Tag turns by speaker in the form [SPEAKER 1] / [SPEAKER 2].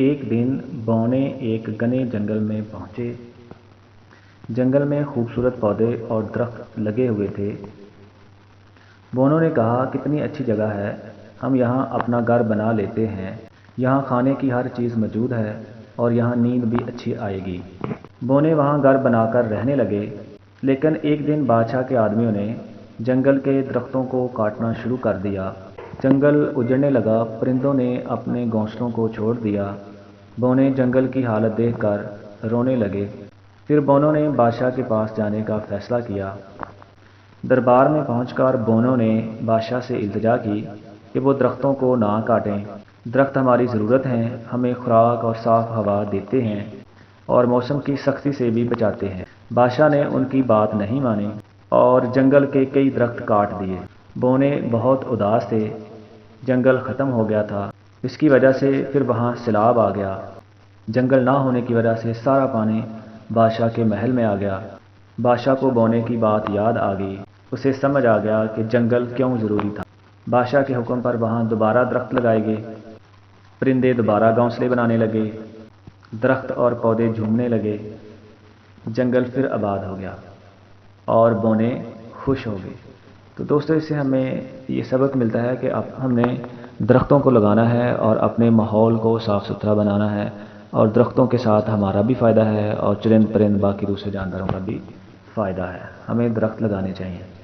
[SPEAKER 1] ایک دن بونے ایک گھنے جنگل میں پہنچے۔ جنگل میں خوبصورت پودے اور درخت لگے ہوئے تھے۔ بونوں نے کہا، کتنی اچھی جگہ ہے، ہم یہاں اپنا گھر بنا لیتے ہیں۔ یہاں کھانے کی ہر چیز موجود ہے اور یہاں نیند بھی اچھی آئے گی۔ بونے وہاں گھر بنا کر رہنے لگے، لیکن ایک دن بادشاہ کے آدمیوں نے جنگل کے درختوں کو کاٹنا شروع کر دیا۔ جنگل اجڑنے لگا، پرندوں نے اپنے گھونسلوں کو چھوڑ دیا۔ بونے جنگل کی حالت دیکھ کر رونے لگے۔ پھر بونوں نے بادشاہ کے پاس جانے کا فیصلہ کیا۔ دربار میں پہنچ کر بونوں نے بادشاہ سے التجا کی کہ وہ درختوں کو نہ کاٹیں۔ درخت ہماری ضرورت ہیں، ہمیں خوراک اور صاف ہوا دیتے ہیں اور موسم کی سختی سے بھی بچاتے ہیں۔ بادشاہ نے ان کی بات نہیں مانی اور جنگل کے کئی درخت کاٹ دیے۔ بونے بہت اداس تھے، جنگل ختم ہو گیا تھا، اس کی وجہ سے پھر وہاں سیلاب آ گیا۔ جنگل نہ ہونے کی وجہ سے سارا پانی بادشاہ کے محل میں آ گیا۔ بادشاہ کو بونے کی بات یاد آ گئی، اسے سمجھ آ گیا کہ جنگل کیوں ضروری تھا۔ بادشاہ کے حکم پر وہاں دوبارہ درخت لگائے گئے، پرندے دوبارہ گھونسلے بنانے لگے، درخت اور پودے جھومنے لگے، جنگل پھر آباد ہو گیا اور بونے خوش ہو گئے۔ تو دوستو، اس سے ہمیں یہ سبق ملتا ہے کہ اب ہم نے درختوں کو لگانا ہے اور اپنے ماحول کو صاف ستھرا بنانا ہے، اور درختوں کے ساتھ ہمارا بھی فائدہ ہے اور چرند پرند باقی دوسرے جانوروں کا بھی فائدہ ہے۔ ہمیں درخت لگانے چاہیے۔